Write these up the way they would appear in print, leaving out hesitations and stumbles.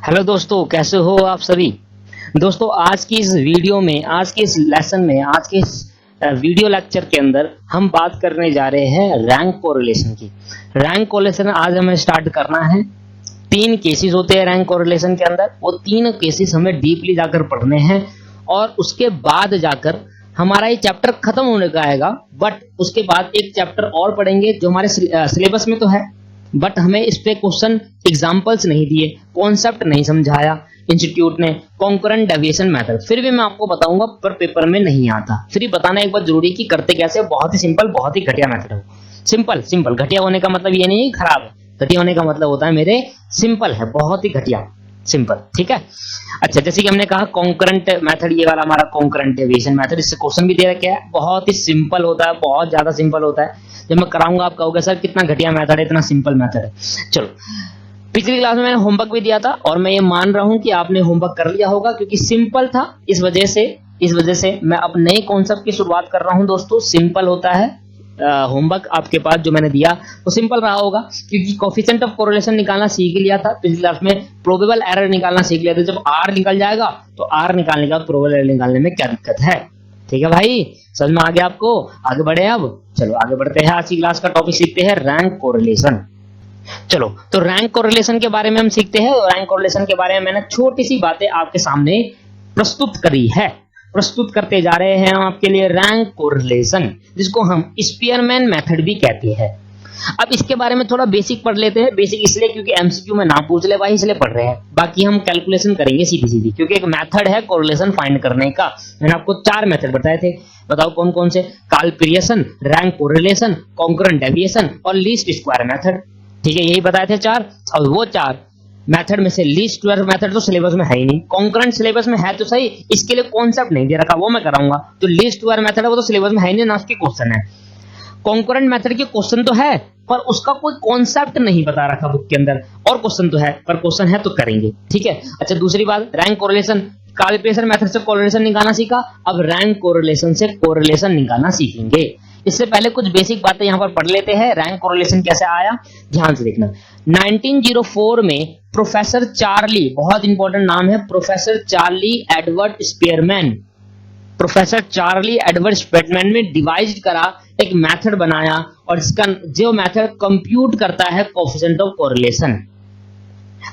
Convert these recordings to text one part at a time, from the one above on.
Hello दोस्तों, कैसे हो आप सभी। दोस्तों, आज की इस वीडियो में, आज के इस लेसन में, आज के इस वीडियो लेक्चर के अंदर हम बात करने जा रहे हैं रैंक कोरिलेशन की। रैंक कोरिलेशन आज हमें स्टार्ट करना है। 3 केसेस होते हैं रैंक कोरिलेशन के अंदर, वो 3 केसेस हमें डीपली जाकर पढ़ने हैं और उसके बाद जाकर हमारा ये चैप्टर खत्म होने का आएगा। बट उसके बाद एक चैप्टर और पढ़ेंगे जो हमारे सिलेबस में तो है, बट हमें इस पे क्वेश्चन एग्जांपल्स नहीं दिए, कॉन्सेप्ट नहीं समझाया इंस्टीट्यूट ने, कॉन्करेंट डेविएशन मेथड फिर भी मैं आपको बताऊंगा, पर पेपर में नहीं आता। फिर ही बताना एक बार जरूरी कि करते कैसे। बहुत ही सिंपल, बहुत ही घटिया मेथड है। सिंपल सिंपल, घटिया होने का मतलब ये नहीं है खराब है, घटिया होने का मतलब होता है मेरे सिंपल है, बहुत ही घटिया सिंपल। ठीक है। अच्छा, जैसे कि हमने कहा कॉन्करेंट मेथड, ये वाला हमारा कॉन्करेंट डेविएशन मेथड, इससे क्वेश्चन भी दे रखा है। बहुत ही सिंपल होता है, बहुत ज्यादा सिंपल होता है। जब मैं कराऊंगा आप कहोगे सर कितना घटिया मेथड है, इतना सिंपल मेथड है। चलो, पिछली क्लास में मैंने होमवर्क भी दिया था और मैं ये मान रहा हूं कि आपने होमवर्क कर लिया होगा, क्योंकि सिंपल था। इस वजह से मैं अब नए कॉन्सेप्ट की शुरुआत कर रहा हूं। दोस्तों, सिंपल होता है होमवर्क आपके पास जो मैंने दिया वो सिंपल रहा होगा, क्योंकि कोफिशिएंट ऑफ कोरिलेशन निकालना सीख लिया था पिछली क्लास में, प्रोबेबल एरर निकालना सीख लिया था। जब आर निकल जाएगा तो आर निकालने का प्रोबेबल एरर निकालने में क्या दिक्कत है। ठीक है भाई, समझ में आ गया आपको। आगे बढ़े अब, चलो आगे बढ़ते हैं। आज की क्लास का टॉपिक सीखते हैं रैंक कोरिलेशन। चलो, तो रैंक कोरिलेशन के बारे में हम सीखते हैं। रैंक कोरिलेशन के बारे में मैंने छोटी सी बातें आपके सामने प्रस्तुत करी है, प्रस्तुत करते जा रहे हैं हम आपके लिए रैंक कोरिलेशन, जिसको हम स्पीयरमैन मेथड भी कहते हैं। अब इसके बारे में थोड़ा बेसिक पढ़ लेते हैं। बेसिक इसलिए क्योंकि एमसीक्यू में ना पूछ ले भाई, इसलिए पढ़ रहे हैं। बाकी हम कैलकुलेशन करेंगे सीधी सीधी, क्योंकि एक मेथड है कोरिलेशन फाइंड करने का। मैंने आपको 4 मेथड बताए थे, बताओ कौन कौन से। काल्पिरिएशन, रैंक कोरिलेशन, कॉन्करेंट डेविएशन और लीस्ट स्क्वायर मेथड। ठीक है, यही बताए थे 4। और वो 4 मेथड में से लीस्ट स्क्वायर मेथड तो सिलेबस में है ही नहीं। कॉन्करेंट सिलेबस में है तो सही, इसके लिए कॉन्सेप्ट नहीं दे रखा, वो मैं कराऊंगा। तो लीस्ट स्क्वायर मेथड है वो तो सिलेबस में है ही नहीं, ना उसके क्वेश्चन है। कॉन्करेंट मेथड के क्वेश्चन तो है, पर उसका कोई कॉन्सेप्ट नहीं बता रखा बुक के अंदर, और क्वेश्चन तो है, पर क्वेश्चन है तो करेंगे। ठीक है। अच्छा, दूसरी बात, रैंक कोरिलेशन, काल्पिरिएशन मेथड से कोरिलेशन निकालना सीखा, अब रैंक कोरिलेशन से कोरिलेशन निकालना सीखेंगे। इससे पहले कुछ बेसिक बातें यहां पर पढ़ लेते हैं। रैंक कोरिलेशन कैसे आया, ध्यान से देखना। 1904 में प्रोफेसर चार्ली, बहुत इंपॉर्टेंट नाम है, professor Charlie Edward Spearman, professor Charlie Edward Spearman ने डिवाइज करा, एक मेथड बनाया, और इसका जो मेथड कंप्यूट करता है कोफिशिएंट ऑफ कोरिलेशन।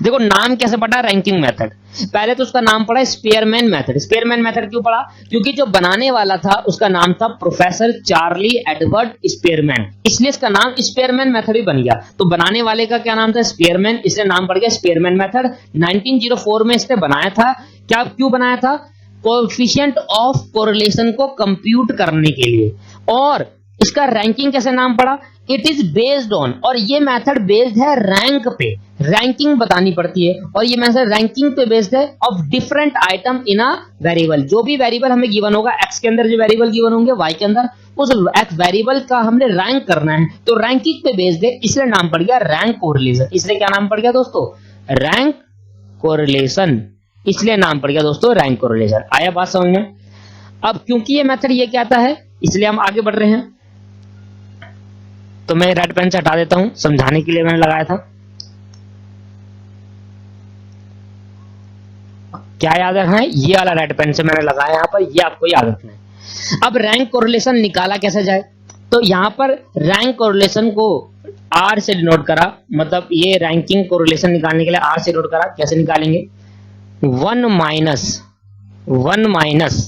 देखो नाम कैसे पड़ा, रैंकिंग मेथड। पहले तो उसका नाम पड़ा स्पीयरमैन मेथड। स्पीयरमैन मेथड क्यों पड़ा, क्योंकि जो बनाने वाला था उसका नाम था प्रोफेसर चार्ली एडवर्ड स्पीयरमैन, इसलिए इसका नाम स्पीयरमैन मेथड ही बन गया। तो बनाने वाले का क्या नाम था, स्पीयरमैन, इसलिए नाम पड़ गया स्पीयरमैन मेथड। 1904 में इसने बनाया था। क्या, क्यों बनाया था, कोएफिशिएंट ऑफ कोरिलेशन को कंप्यूट करने के लिए। और इसका रैंकिंग कैसे नाम पड़ा, इट इज बेस्ड ऑन, और ये मेथड बेस्ड है रैंक पे, रैंकिंग बतानी पड़ती है, और ये मेथड रैंकिंग पे बेस्ड है of different item in a variable. जो भी वेरिएबल हमें गिवन होगा, एक्स के अंदर जो वेरिएबल गिवन होंगे, वाई के अंदर, उस एक्स वेरिएबल का हमने रैंक करना है, तो रैंकिंग पे बेस्ड है, इसलिए नाम पड़ गया रैंक कोरिलेशन। इसलिए क्या नाम पड़ गया दोस्तों, रैंक कोरिलेशन, इसलिए नाम पड़ गया दोस्तों रैंक कोरिलेशन। आया बात समझ में। अब क्योंकि ये मेथड ये कहता है, इसलिए हम आगे बढ़ रहे हैं। तो मैं रेड पेन से हटा देता हूं, समझाने के लिए मैंने लगाया था। क्या याद रखना है, ये वाला रेड पेन से मैंने लगाया यहां पर, ये आपको याद रखना है। अब रैंक कोरिलेशन निकाला कैसे जाए, तो यहां पर रैंक कोरिलेशन को आर से डिनोट करा, मतलब ये रैंकिंग कोरिलेशन निकालने के लिए आर से डिनोट करा। कैसे निकालेंगे, 1 माइनस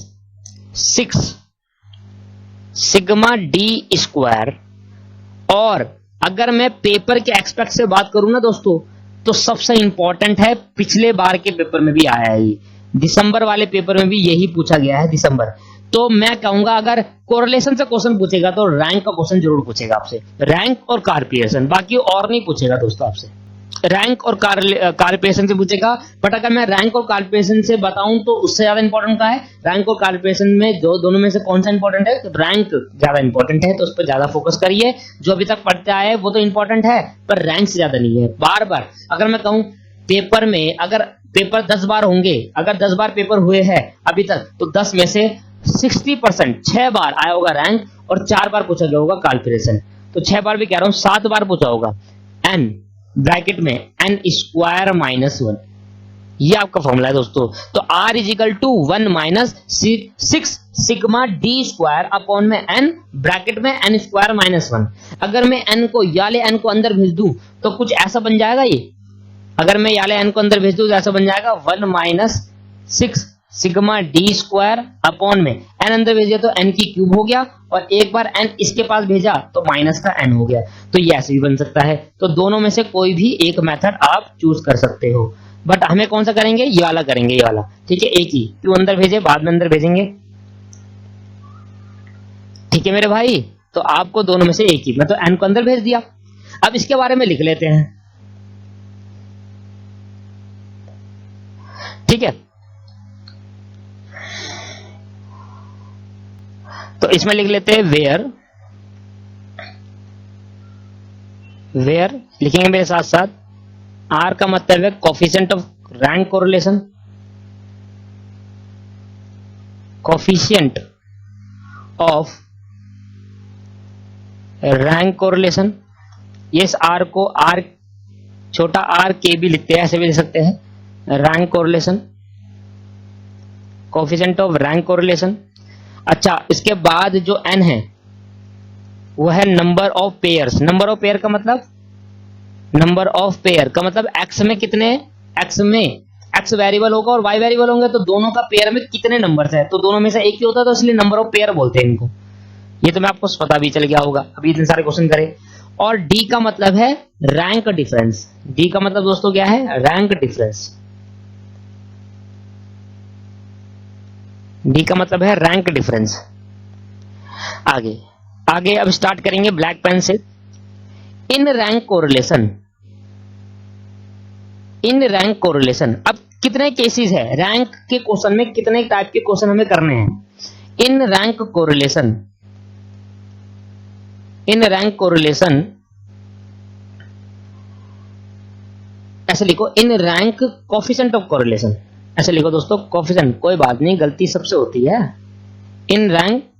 6 सिग्मा डी स्क्वायर। और अगर मैं पेपर के एक्सपेक्ट से बात करूं ना दोस्तों, तो सबसे इंपॉर्टेंट है, पिछले बार के पेपर में भी आया है, दिसंबर वाले पेपर में भी यही पूछा गया है, दिसंबर। तो मैं कहूंगा अगर कोरिलेशन से क्वेश्चन पूछेगा तो रैंक का क्वेश्चन जरूर पूछेगा आपसे, रैंक और काल्पिरिएशन, बाकी और नहीं पूछेगा दोस्तों आपसे। रैंक और काल्पिरिएशन से पूछेगा। बट अगर मैं रैंक और काल्पिरिएशन से बताऊं तो उससे ज्यादा इंपॉर्टेंट का है, रैंक और काल्पिरिएशन में जो दोनों में से कौन सा इंपॉर्टेंट है, तो रैंक ज्यादा इंपॉर्टेंट है, तो उस पर ज्यादा फोकस करिए। जो अभी तक पढ़ते आए हैं वो तो इंपॉर्टेंट है, पर रैंक से ज्यादा नहीं है। बार बार अगर मैं कहूं पेपर में, अगर पेपर 10 बार होंगे, अगर 10 बार पेपर हुए हैं अभी तक, तो 10 में से 60%, 6 बार आया होगा रैंक और 4 बार पूछा गया होगा काल्पिरिएशन। तो 6 बार भी कह रहा हूं, 7 बार पूछा होगा। एन ब्रैकेट में n स्क्वायर -1, ये आपका फॉर्मूला है दोस्तों। तो R is equal to 1 minus 6 sigma D square upon में n ब्रैकेट में n स्क्वायर माइनस 1। अगर मैं n को याले n को अंदर भेज दूं तो कुछ ऐसा बन जाएगा ये। अगर मैं याले n को अंदर भेज दूं तो ऐसा बन जाएगा 1 minus 6 sigma D square upon में n अंदर भेज दिया तो n की क्यूब हो गया, और एक बार n इसके पास भेजा तो माइनस का n हो गया। तो ये ऐसे भी बन सकता है। तो दोनों में से कोई भी एक मेथड आप चूज कर सकते हो, बट हमें कौन सा करेंगे, ये वाला करेंगे, ये वाला। ठीक है, एक ही क्यों अंदर भेजे, बाद में अंदर भेजेंगे। ठीक है मेरे भाई, तो आपको दोनों में से एक ही, मैं तो n को अंदर भेज दिया। अब इसके बारे में लिख लेते हैं। ठीक है, तो इसमें लिख लेते हैं वेयर लिखेंगे मेरे साथ साथ। R का मतलब है coefficient of rank correlation, coefficient of rank correlation. इस R को R छोटा r के भी लिखते हैं, ऐसे भी लिख सकते हैं, rank correlation, coefficient of rank correlation. अच्छा, इसके बाद जो n है वो है number of pairs. Number of pair का मतलब, नंबर ऑफ पेयर का मतलब x में कितने, x में x वेरिएबल होगा और y वेरिएबल होंगे, तो दोनों का पेयर में कितने नंबर्स है, तो दोनों में से एक ही होता है, तो इसलिए नंबर ऑफ पेयर बोलते हैं इनको। ये तो मैं आपको पता भी चल गया होगा, अभी इतने सारे क्वेश्चन करें। और d का मतलब है रैंक डिफरेंस। d का मतलब दोस्तों क्या है, रैंक डिफरेंस। d का मतलब है रैंक डिफरेंस। आगे आगे अब स्टार्ट करेंगे ब्लैक पेन से। In rank correlation, in rank correlation, अब कितने केसेस है रैंक के क्वेश्चन में, कितने टाइप के क्वेश्चन हमें करने हैं। In rank correlation, in rank correlation ऐसे लिखो, इन रैंक कोफिशिएंट ऑफ कोरिलेशन, ऐसे लिखो दोस्तों, कोफिशिएंट, कोई बात नहीं, गलती सबसे होती है। In rank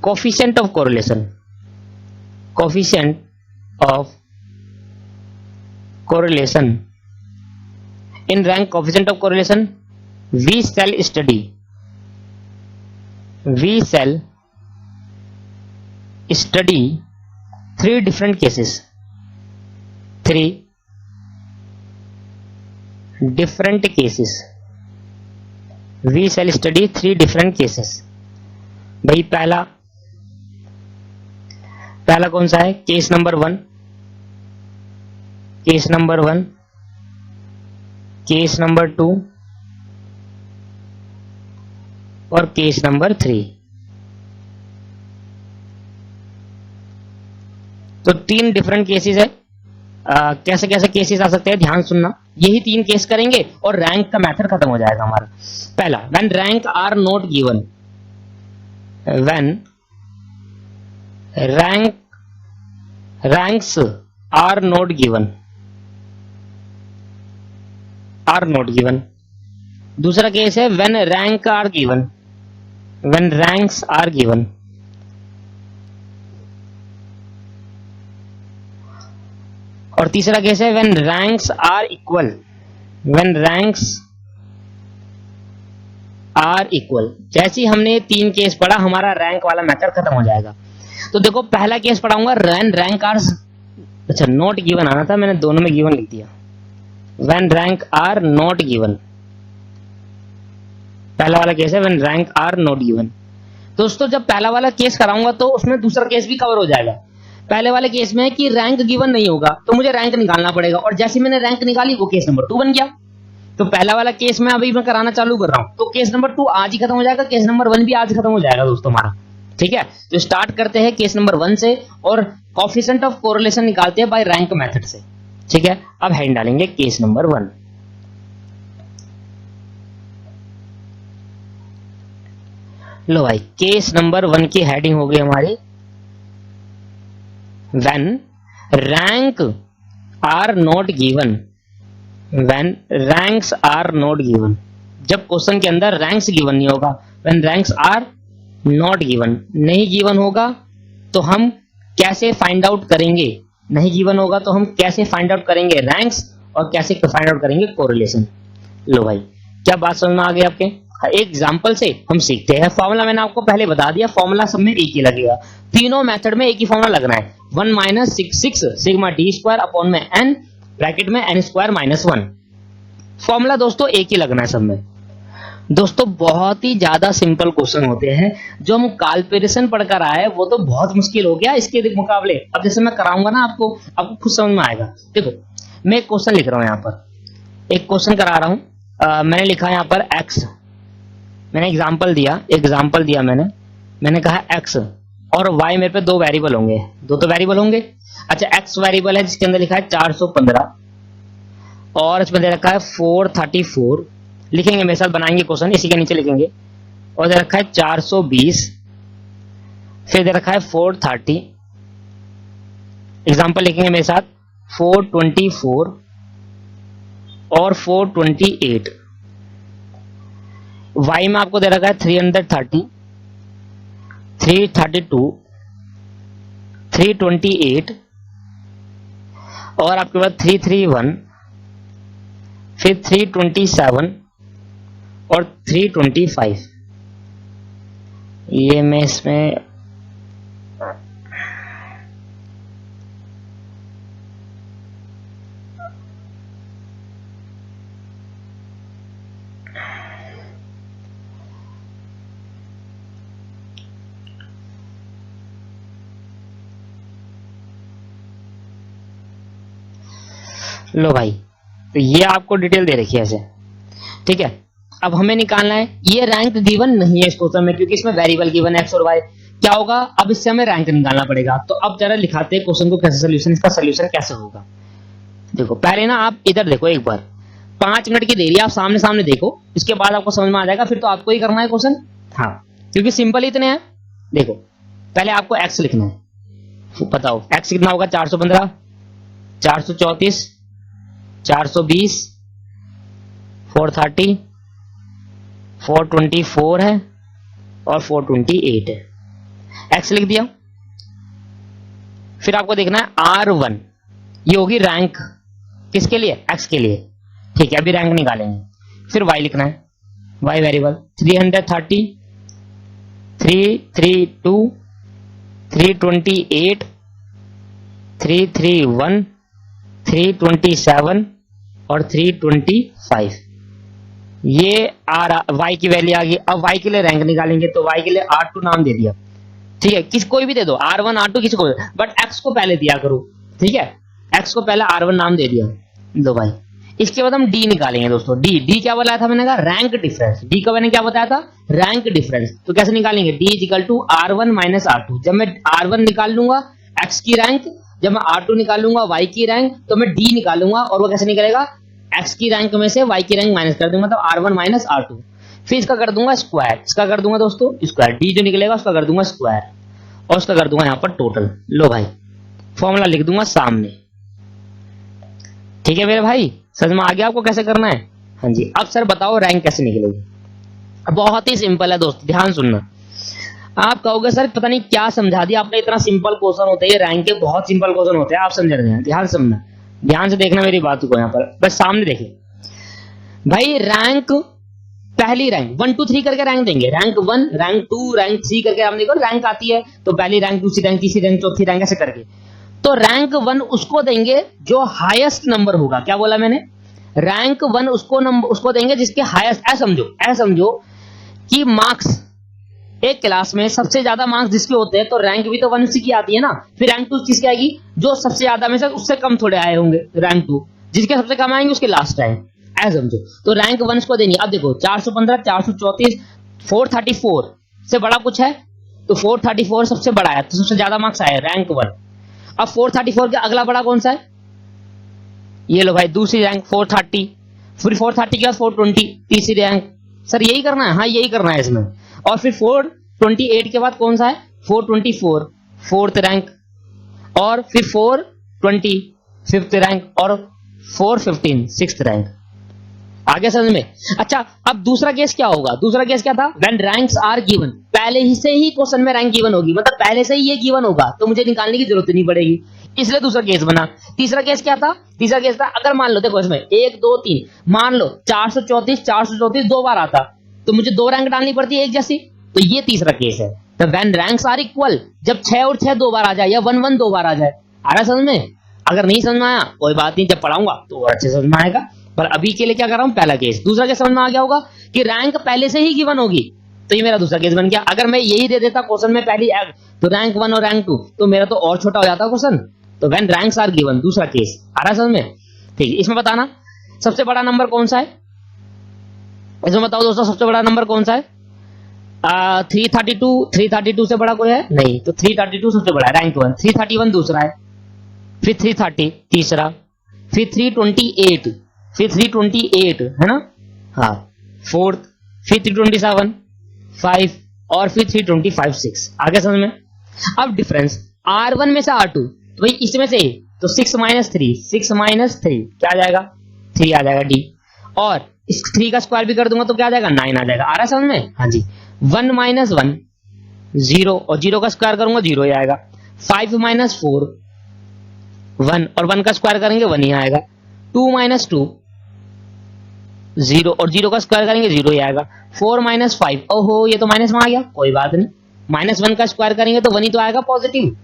coefficient of correlation, coefficient of correlation, in rank coefficient of correlation, we shall study, we shall study 3 different cases, 3 different cases, we shall study 3 different cases। भाई पहला कौन सा है, case number 1, case number 1, case number 2 और case number 3। तो 3 different cases है। कैसे कैसे केसेस आ सकते हैं, ध्यान सुनना। यही 3 केस करेंगे और रैंक का मेथड खत्म हो जाएगा हमारा। पहला, when rank are not given, when ranks are not given, are not given. दूसरा केस है when rank are given, when ranks are given. और तीसरा केस है when ranks are equal, when ranks are equal. जैसे ही हमने 3 case पढ़ा, हमारा रैंक वाला मेथड खत्म हो जाएगा। तो देखो, पहला केस पढ़ाऊंगा व्हेन रैंक आर, अच्छा नॉट गिवन आना था, मैंने दोनों में गिवन लिख दिया। When rank are not given, पहला वाला केस है when rank are not given. दोस्तों, जब पहला वाला केस कराऊंगा तो उसमें दूसरा केस भी कवर हो जाएगा। पहले वाले केस में है कि रैंक गिवन नहीं होगा, तो मुझे रैंक निकालना पड़ेगा, और जैसे मैंने रैंक निकाली वो केस नंबर 2 बन गया। तो पहला वाला केस में अभी मैं कराना चालू कर रहा हूं, तो केस नंबर 2 आज ही खत्म हो जाएगा, केस नंबर 1 भी आज खत्म हो जाएगा दोस्तों हमारा। ठीक है, तो स्टार्ट करते हैं केस नंबर 1 से और कोफिशिएंट ऑफ कोरिलेशन निकालते हैं बाय रैंक मेथड से। ठीक है, अब हेड डालेंगे केस नंबर 1। लो भाई, केस नंबर 1 की हेडिंग हो गई हमारी when rank are not given, when ranks are not given। जब क्वेश्चन के अंदर रैंक्स गिवन नहीं होगा, when ranks are not given, नहीं गिवन होगा तो हम कैसे फाइंड आउट करेंगे, नहीं गिवन होगा तो हम कैसे फाइंड आउट करेंगे रैंक्स और कैसे फाइंड आउट करेंगे कोरिलेशन। लो भाई, क्या बात समझ में आ गई आपके? एक एग्जांपल से हम सीखते हैं। फॉर्मूला मैंने आपको पहले बता दिया, फॉर्मूला सब में एक ही लगेगा, तीनों मेथड में एक ही फॉर्मूला लगना है, 1 minus 6 sigma D square upon में एन ब्रैकेट में एन स्क्वायर माइनस 1। फॉर्मूला दोस्तों एक ही लगना है सब में। दोस्तों बहुत ही ज्यादा सिंपल क्वेश्चन होते हैं, जो हम कैलकुलेशन पढ़कर आए वो तो बहुत मुश्किल हो गया इसके मुकाबले। अब जैसे मैं कराऊंगा ना आपको खुद समझ में आएगा। देखो मैं एक क्वेश्चन लिख रहा हूं, यहाँ पर एक क्वेश्चन करा रहा हूं। मैंने लिखा है यहाँ पर x, मैंने एग्जांपल दिया मैंने कहा x और y मेरे पे दो वेरिएबल होंगे, दो तो वेरिएबल होंगे। अच्छा x वेरिएबल है जिसके अंदर लिखा है 415 और इसमें दे रखा है 434, लिखेंगे मेरे साथ, बनाएंगे क्वेश्चन, इसी के नीचे लिखेंगे। और दे रखा है 420, फिर दे रखा है 430, एग्जांपल लिखेंगे मेरे साथ 424 और 428। y में आपको दे रखा है 330, 332, 328 और आपके पास 331, फिर 327 और 325। ये मैं इसमें लो भाई, तो ये आपको डिटेल दे रखी है ऐसे, ठीक है। अब हमें निकालना है, ये रैंक गिवन नहीं है इस क्वेश्चन में क्योंकि इसमें वेरिएबल गिवन है x और y। क्या होगा, अब इससे हमें रैंक निकालना पड़ेगा। तो अब जरा लिखाते हैं क्वेश्चन को कैसे सोल्यूशन, इसका सोल्यूशन कैसे होगा। देखो पहले ना आप इधर देखो एक बार, 5 मिनट की देरी, आप सामने सामने देखो, इसके बाद आपको समझ में आ जाएगा, फिर तो आपको ही करना है क्वेश्चन। हाँ, क्योंकि सिंपल इतने हैं। देखो पहले आपको x लिखना है, बताओ x कितना होगा, 415, 434, 420, 430, 424 है और 428 है। x लिख दिया। फिर आपको देखना है R1, ये होगी रैंक, किसके लिए, x के लिए, ठीक है। अभी रैंक निकालेंगे। फिर y लिखना है, y वेरिएबल 330, 332, 328, 331, 327 और 325। ये y की वैल्यू आ गई। अब y के लिए रैंक निकालेंगे, तो y के लिए R2 नाम दे दिया, ठीक है। किस कोई भी दे दो, R1 R2 किसी को, बट x को पहले दिया करो, ठीक है। x को पहले R1 नाम दे दिया, दो भाई। इसके बाद हम d निकालेंगे दोस्तों। d क्या बताया था मैंने कहा, रैंक डिफरेंस। d का मैंने क्या बताया था, रैंक डिफरेंस। तो कैसे निकालेंगे, d equal to R1 minus R2। जब मैं R1 निकाल लूंगा x की रैंक, जब मैं R2 निकालूंगा y की रैंक, तो मैं d निकालूंगा और वो कैसे निकलेगा, x की रैंक में से y की रैंक माइनस कर दूंगा, मतलब R1 माइनस R2। फिर इसका कर दूंगा स्क्वायर, इसका कर दूंगा दोस्तों स्क्वायर, d जो निकलेगा उसका कर दूंगा स्क्वायर और उसका कर दूंगा यहाँ पर टोटल। लो भाई, फॉर्मूला लिख दूंगा सामने, ठीक है मेरे भाई, समझ में आ गया आपको कैसे करना है। हाँ जी, अब सर बताओ रैंक कैसे निकलेगी। बहुत ही सिंपल है दोस्त, ध्यान सुनना। आप कहोगे सर पता नहीं क्या समझा दिया आपने, इतना सिंपल क्वेश्चन होते हैं रैंक के, बहुत सिंपल क्वेश्चन होते हैं, आप समझ रहे हैं। ध्यान समझना, ध्यान से देखना मेरी बात को, यहाँ पर बस सामने देखिए भाई। रैंक, पहली रैंक 1 2 3 करके रैंक देंगे, रैंक 1, रैंक 2, रैंक 3 करके हम देखो रैंक आती है, तो पहली रैंक, दूसरी रैंक, तीसरी रैंक, चौथी रैंक, ऐसे करके। तो रैंक 1 उसको देंगे जो हाईएस्ट नंबर होगा। क्या बोला मैंने, रैंक 1 उसको देंगे जिसके हाईएस्ट, ऐसा समझो कि मार्क्स, एक क्लास में सबसे ज्यादा मार्क्स जिसके होते हैं, तो रैंक भी तो 1 उसी की आती है ना। फिर रैंक 2 किसकी आएगी, जो सबसे ज्यादा में से उससे कम थोड़े आए होंगे, रैंक 2 जिसके सबसे कम आएंगे उसके लास्ट आए, ऐसा समझो। तो रैंक 1 उसको देनी। अब देखो 415, 434, 434 से बड़ा कुछ है, तो 434 सबसे बड़ा है, तो सबसे ज्यादा मार्क्स आए रैंक 1। अब 434 के अगला बड़ा कौन सा है, ये लो भाई दूसरी रैंक 430, फिर 430 के बाद 420 तीसरी रैंक। सर यही करना है, हाँ यही करना है इसमें। और फिर 428 के बाद कौन सा है, 424 फोर्थ रैंक, और फिर 420 फिफ्थ रैंक, और 415 सिक्स्थ रैंक। आगे समझ में। अच्छा अब दूसरा केस क्या होगा, दूसरा केस क्या था, व्हेन रैंक्स आर गिवन, पहले ही से ही क्वेश्चन में रैंक गिवन होगी, मतलब पहले से ही ये गिवन होगा, तो मुझे निकालने की जरूरत नहीं पड़ेगी। इसलिए दूसरा केस बना। तीसरा केस क्या था? तीसरा केस था अगर मान लो, देखो इसमें 1 2 3, मान लो 434 दो बार आता तो मुझे दो रैंक डालनी पड़ती है एक जैसी, तो ये तीसरा केस है। तो व्हेन रैंक्स आर इक्वल, जब 6 और 6 दो बार आ जाए या 1 1 दो बार आ जाए। आ रहा समझ में? अगर नहीं समझ में आया कोई बात नहीं, जब पढ़ाऊंगा तो और अच्छे समझ में आएगा, पर अभी के लिए क्या कर रहा हूं, पहला केस। दूसरा केस समझ में आ गया होगा कि रैंक पहले से ही गिवन होगी, तो ये मेरा दूसरा केस बन गया। अगर मैं यही दे देता क्वेश्चन में पहली तो रैंक 1 और रैंक 2, तो मेरा तो और छोटा हो जाता क्वेश्चन। तो व्हेन रैंक्स आर गिवन, दूसरा केस। आ रहा समझ में? ठीक है, इसमें बताना सबसे बड़ा नंबर कौन सा है, इसमें बताओ दोस्तों सबसे बड़ा नंबर कौन सा है? 332। 332 से बड़ा कोई है नहीं, तो 332 सबसे बड़ा है, रैंक 1। 331 दूसरा है, फिर 330 तीसरा, फिर 328, फिर 328 है ना, हाँ फोर्थ, फिर 327 5, और फिर 325 6। आगे समझ में? अब डिफरेंस R1 में से R2, तो भाई इसमें से तो 6 माइनस 3, 6 माइनस 3 क्या आ जाएगा? 3 आ जाएगा डी। और इस 3 का स्क्वायर भी कर दूंगा तो क्या आ जाएगा? 9 आ जाएगा। आ रहा है समझ में? हाँ जी। 1 माइनस 1 0, और 0 का स्क्वायर करूंगा 0 ही आएगा। 5 माइनस 4 1, और 1 का स्क्वायर करेंगे 1 ही आएगा। 2 माइनस 2 0, और 0 का स्क्वायर करेंगे 0 ही आएगा। 4 माइनस 5, ओहो ये तो माइनस में आ गया, कोई बात नहीं, माइनस 1 का स्क्वायर करेंगे तो 1 ही तो आएगा पॉजिटिव।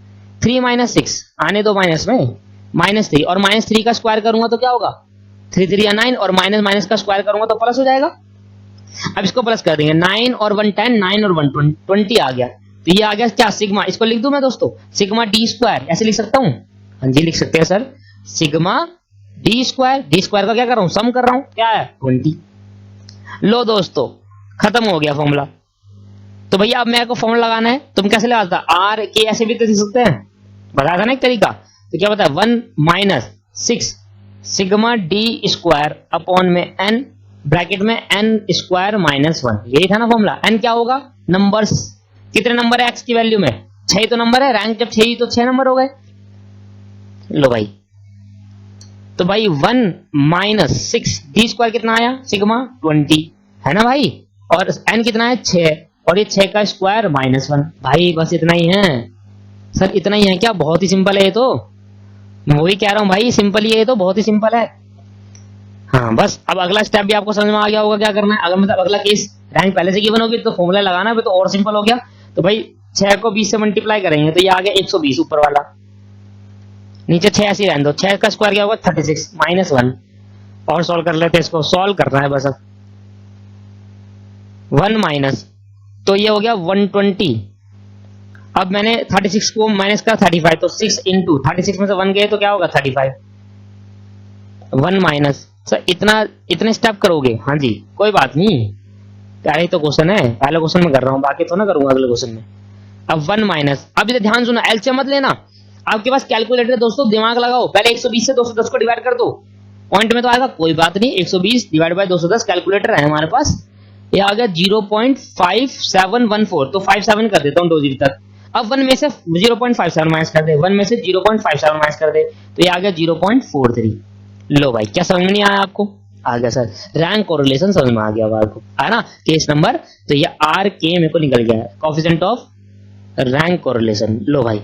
3 माइनस 6 आने दो माइनस में, माइनस 3, और माइनस 3 का स्क्वायर करूंगा तो क्या होगा? 3 3 या 9, और माइनस माइनस का स्क्वायर करूंगा तो प्लस हो जाएगा। अब इसको प्लस कर देंगे, 9 और 1 10, 9 और 1 20 आ गया। तो ये आ गया क्या? सिग्मा। इसको लिख दूं मैं दोस्तों, सिग्मा डी स्क्वायर, ऐसे लिख सकता हूं? हाँ जी लिख सकते हैं sir, sigma D square. D square का क्या कर रहा हूं? सम कर रहा हूं, क्या है? 20। लो दोस्तों खत्म हो गया फॉर्मूला। तो भैया अब मेरे को फॉर्मूला लगाना है, तुम कैसे लगाता? आर के ऐसे भी तो लिख सकते हैं, बताया था ना एक तरीका। तो क्या बता? 1 minus 6 sigma D square upon में एन, ब्रैकेट में एन स्क्वायर माइनस 1, यही था ना फॉर्मूला। एन क्या होगा? नंबर्स, कितने नंबर है एक्स की वैल्यू में? 6 तो नंबर है, रैंक जब 6 ही तो 6 नंबर हो गए। लो भाई, तो भाई 1 माइनस 6 डी स्क्वायर कितना आया? सिग्मा 20 है ना भाई, और एन कितना है? 6, और ये 6 का स्क्वायर माइनस 1। भाई बस इतना ही है सर, इतना ही है क्या? बहुत ही सिंपल है ये तो, मैं वही कह रहा हूं भाई, सिंपल ही है ये तो, बहुत ही सिंपल है। हाँ बस अब अगला स्टेप भी आपको समझ में आ गया होगा क्या करना है। अगर मतलब अगला केस रैंक पहले से गिवन होगी तो फॉर्मूला लगाना है, तो और सिंपल हो गया। तो भाई 6 को 20 से मल्टीप्लाई करेंगे तो ये आ गया 120 ऊपर वाला, नीचे 6 ऐसे रहने दो। 6 का स्क्वायर क्या होगा? 36 माइनस 1, और सॉल्व कर लेते हैं इसको, सॉल्व करना है बस। अब 1 माइनस, तो ये हो गया 120। अब मैंने 36 को माइनस का 35, तो 6 इंटू 36 में से 1 गए तो क्या होगा? 35। 1 माइनस, सर इतने स्टेप करोगे? हाँ जी कोई बात नहीं, पहले तो क्वेश्चन है, पहले क्वेश्चन में कर रहा हूं, बाकी तो ना करूंगा अगले क्वेश्चन में। अब 1 माइनस, अब इधर ध्यान सुनो, एलसीएम मत लेना, आपके पास कैलकुलेटर है दोस्तों, दिमाग लगाओ, पहले 120 से 210 को डिवाइड कर दो, पॉइंट में तो आएगा, कोई बात नहीं। 120 डिवाइड बाय 210 कैलकुलेटर है हमारे पास, ये आ गया 0.5714, तो 57 कर देता हूं 2 जीरो तक। अब 1 में से 0.57 माइनस कर दे, 1 में से 0.57 माइनस कर दे, तो ये आ गया 0.43। लो भाई क्या समझ में नहीं आया आपको? आ गया सर, रैंक कोरिलेशन समझ में आ गया आपको, है ना? केस नंबर, तो ये आर के मेरे को निकल गया है, कोएफिशिएंट ऑफ रैंक कोरिलेशन। लो भाई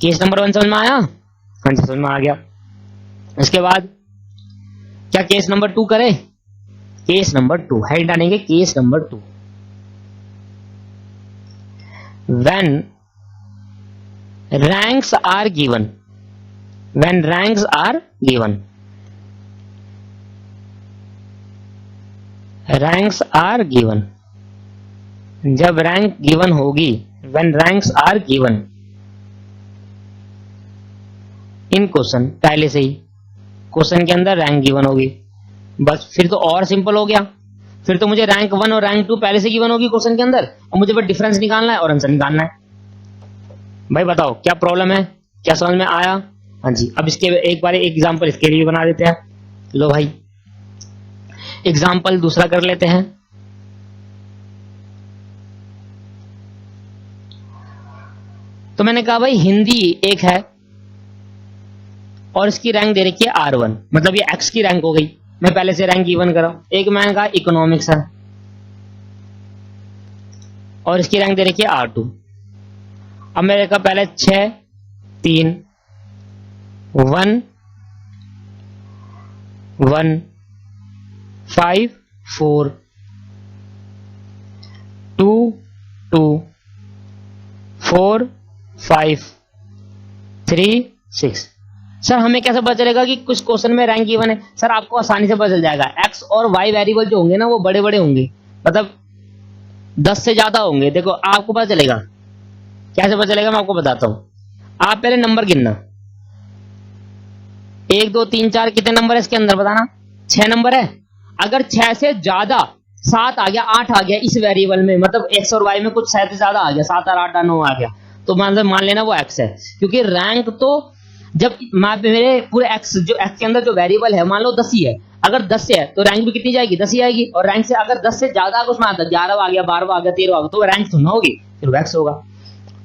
केस नंबर 1 समझ में आया? हाँ जी समझ में आ गया। इसके बाद क्या केस नंबर 2 करें? केस नंबर 2 हेड डालेंगे, case number 2। When ranks are given, when ranks are given, ranks are given, जब रैंक गिवन होगी, when ranks are given in question, पहले से ही क्वेश्चन के अंदर रैंक गिवन होगी, बस फिर तो और सिंपल हो गया। फिर तो मुझे रैंक 1 और रैंक 2 पहले से गिवन होगी क्वेश्चन के अंदर, और मुझे बस डिफरेंस निकालना है और आंसर निकालना है। भाई बताओ क्या प्रॉब्लम है, क्या समझ में आया? हाँ जी, अब इसके एक बार एग्जांपल इसके लिए बना देते हैं। लो भाई एग्जांपल दूसरा कर लेते हैं। तो मैंने कहा भाई हिंदी एक है और इसकी रैंक दे रखी है R1, मतलब ये X की रैंक हो गई, मैं पहले से रैंक गिवन कर रहा हूं। एक मैंने कहा इकोनॉमिक्स है और इसकी रैंक दे रखी है R2। अब मैंने कहा पहले 6 3 1 1 5 4 2 2 4 5 3 6। सर हमें कैसे पता चलेगा कि कुछ क्वेश्चन में रैंक गिवन है? सर आपको आसानी से पता चल जाएगा। एक्स और वाई वेरिएबल जो होंगे ना वो बड़े बड़े होंगे, मतलब 10 से ज्यादा होंगे। देखो आपको पता चलेगा, कैसे पता चलेगा मैं आपको बताता हूं। आप पहले नंबर गिनना, 1 2 3 4 कितने नंबर है इसके अंदर बताना? 6 नंबर है। अगर 6 से ज्यादा 7 आ गया, 8 आ गया इस वेरिएबल में, मतलब एक्स और वाई में कुछ 7 से ज्यादा आ गया, 7 और 8 9 आ गया, तो मान लेना वो एक्स है। क्योंकि रैंक तो जब मेरे पूरे एक्स जो एक्स के अंदर जो वेरिएबल है मान लो 10 ही है, अगर 10 से है तो रैंक भी कितनी जाएगी? 10 ही आएगी। और रैंक से अगर 10 से ज्यादा उसमें आता 11 आ गया, 12 आ गया, 13 आ गया, तो रैंक तो ना होगी, फिर वो एक्स होगा।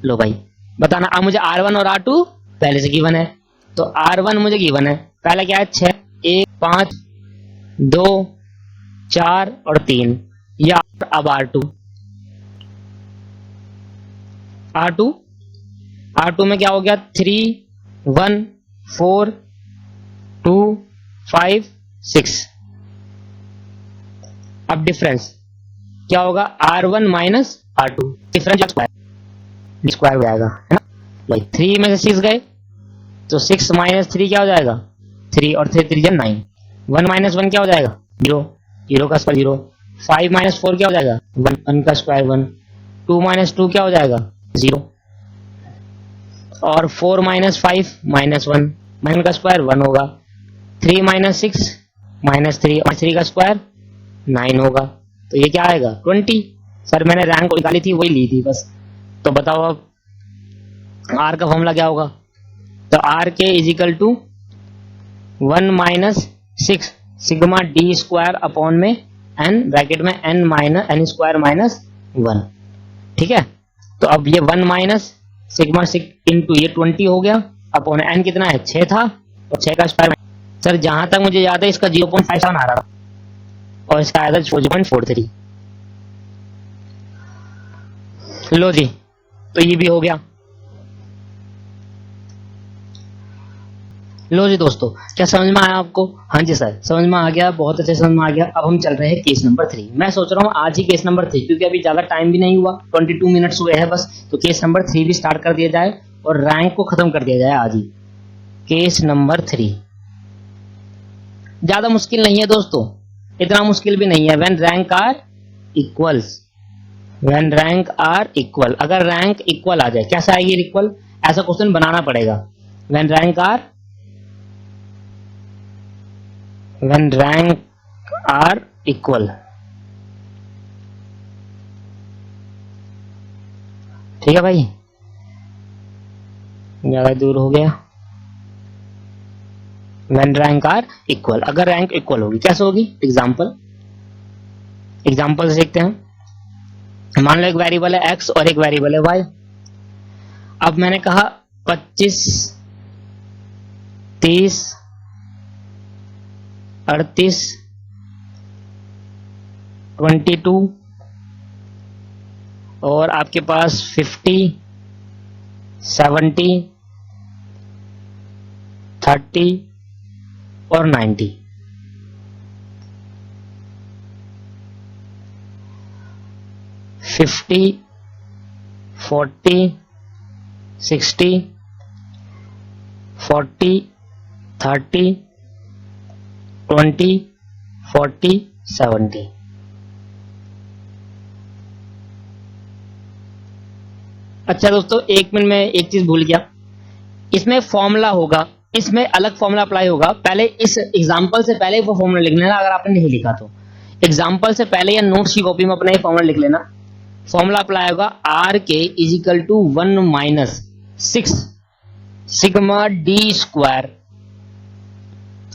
लो भाई बताना। अब मुझे R1 और R2 पहले से गिवन है, तो R1 मुझे गिवन है, पहला क्या है? 6 1 5 2 4 और 3। या अब R2 में क्या हो गया? 3 1 4 2 5 6। अब डिफरेंस क्या होगा? R1 minus R2, difference square हो जाएगा, है ना भाई। 3 में से 6 गए तो 6 माइनस 3 क्या हो जाएगा? 3 और 3 3 9। 1 माइनस 1 क्या हो जाएगा? 0, 0 का स्क्वायर 0। 5 माइनस 4 क्या हो जाएगा? 1, 1 का स्क्वायर 1। 2 माइनस 2 क्या हो जाएगा? 0। और 4 माइनस 5 माइनस 1, माइनस का स्क्वायर 1 होगा। 3 माइनस 6 माइनस 3 और 3 का स्क्वायर 9 होगा। तो ये क्या आएगा? 20। सर मैंने रैंक निकाली थी वही ली थी बस। तो बताओ अब आर का फॉर्मूला क्या होगा? तो R K is equal to 1 minus 6 sigma D square upon में एन, ब्रैकेट में N minus N square minus 1। ठीक है, तो अब ये 1 माइनस सिग्मा 6 इंटू ये 20 हो गया, अपॉन एन कितना है? 6 था, और 6 का स्क्वायर। सर जहां तक मुझे याद है इसका 0.57 आ रहा था और इसका आया था 0.43। लो जी, तो ये भी हो गया। लो जी दोस्तों, क्या समझ में आया आपको? हाँ जी सर समझ में आ गया, बहुत अच्छे समझ में आ गया। अब हम चल रहे हैं केस नंबर 3। मैं सोच रहा हूँ आज ही केस नंबर 3, क्योंकि अभी ज्यादा टाइम भी नहीं हुआ, 22 मिनट्स हुए हैं बस, तो केस नंबर 3 भी स्टार्ट कर दिया जाए और रैंक को खत्म कर दिया जाए आज ही। केस नंबर 3 ज्यादा मुश्किल नहीं है दोस्तों, इतना मुश्किल भी नहीं है। When rank are equals, when rank are equal, अगर रैंक इक्वल आ जाए, कैसा आएगी इक्वल? ऐसा क्वेश्चन बनाना पड़ेगा। व्हेन रैंक आर इक्वल, ठीक है भाई, ज्यादा दूर हो गया। व्हेन रैंक आर इक्वल, अगर रैंक इक्वल होगी कैसे होगी? एग्जाम्पल से देखते हैं। मान लो एक वेरिएबल है x और एक वेरिएबल है y। अब मैंने कहा 25 30 38 22 और आपके पास 50 70 30 और 90। फिफ्टी 40 60 40 30 20 40 70। अच्छा दोस्तों, एक मिनट में एक चीज भूल गया, इसमें फॉर्मूला होगा, इसमें अलग फॉर्मूला अप्लाई होगा। पहले इस एग्जांपल से पहले वो फॉर्मूला लिख लेना, अगर आपने नहीं लिखा तो एग्जांपल से पहले या नोट्स की कॉपी में अपना ये फॉर्मूला लिख लेना। फॉर्मूला अप्लाई होगा R K is equal to 1 minus 6 sigma D square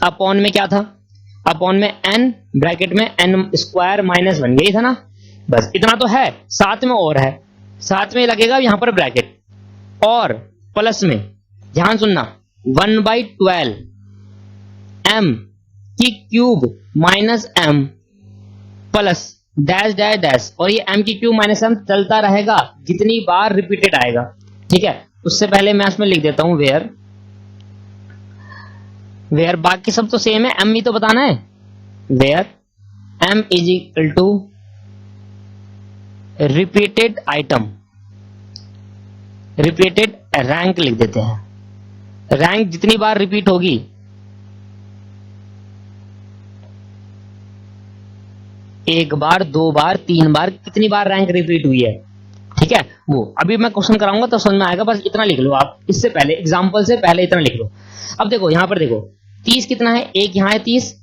upon में क्या था? अपॉन में एन, ब्रैकेट में एन स्क्वायर माइनस 1, यही था ना? बस इतना तो है, साथ में और है, साथ में लगेगा यहां पर ब्रैकेट, और प्लस में ध्यान सुनना 1/12 m की cube minus m plus dash dash dash, और ये m की क्यूब माइनस m चलता रहेगा जितनी बार रिपीटेड आएगा। ठीक है, उससे पहले मैं इसमें लिख देता हूं वेयर वेयर बाकी सब तो सेम है, एम ही तो बताना है। Where M is equal to repeated item, repeated rank लिख देते हैं। रैंक जितनी बार रिपीट होगी, एक बार, दो बार, तीन बार, कितनी बार रैंक रिपीट हुई है, ठीक है, वो अभी मैं क्वेश्चन कराऊंगा तो समझ में आएगा। बस इतना लिख लो आप, इससे पहले एग्जांपल से पहले इतना लिख लो। अब देखो यहां पर देखो 30 कितना है, एक यहां है 30,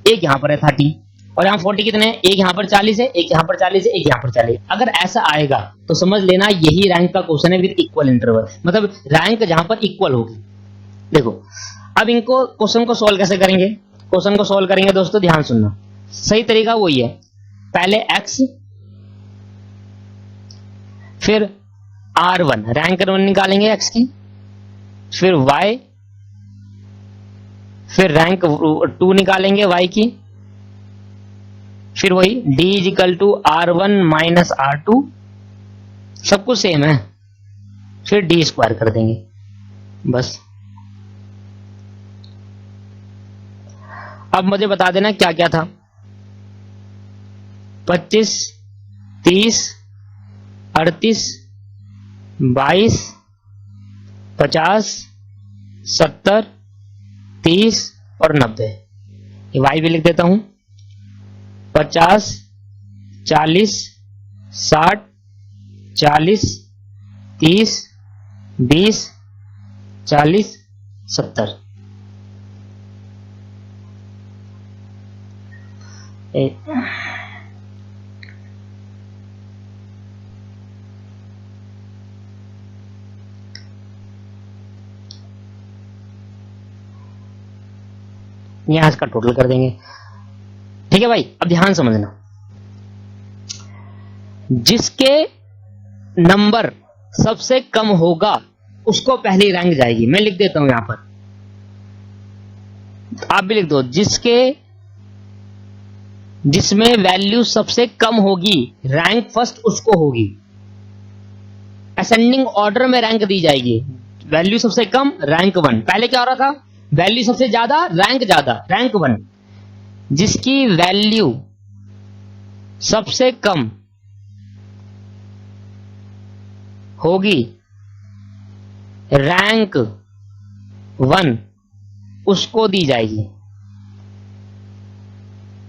एक यहां पर है 30, और यहाँ 40 कितने हैं, एक यहां पर 40 है, एक यहां पर 40 है, एक यहां पर 40। अगर ऐसा आएगा तो समझ लेना यही रैंक का क्वेश्चन है विद इक्वल इंटरवल, मतलब रैंक जहां पर इक्वल होगी। देखो अब इनको क्वेश्चन को सोल्व कैसे करेंगे, क्वेश्चन को सोल्व करेंगे दोस्तों, ध्यान सुनना, सही तरीका वही है। पहले x, फिर R1 रैंक 1 निकालेंगे x की, फिर y, फिर रैंक 2 निकालेंगे y की, फिर वही d is equal to R1 minus R2, सब कुछ सेम है, फिर d स्क्वायर कर देंगे बस। अब मुझे बता देना क्या क्या था, 25, 30, 38, 22, 50, 70, 30 और 90। ये y भी लिख देता हूं, 50, 40, 60, 40, 30, 20, 40, 70। यहां इसका टोटल कर देंगे, ठीक है भाई। अब ध्यान समझना, जिसके नंबर सबसे कम होगा उसको पहली रैंक जाएगी। मैं लिख देता हूं यहां पर, आप भी लिख दो, जिसमें वैल्यू सबसे कम होगी रैंक फर्स्ट उसको होगी। असेंडिंग ऑर्डर में रैंक दी जाएगी, वैल्यू सबसे कम रैंक 1, पहले क्या हो रहा था, वैल्यू सबसे ज्यादा रैंक 1। जिसकी वैल्यू सबसे कम होगी रैंक 1 उसको दी जाएगी,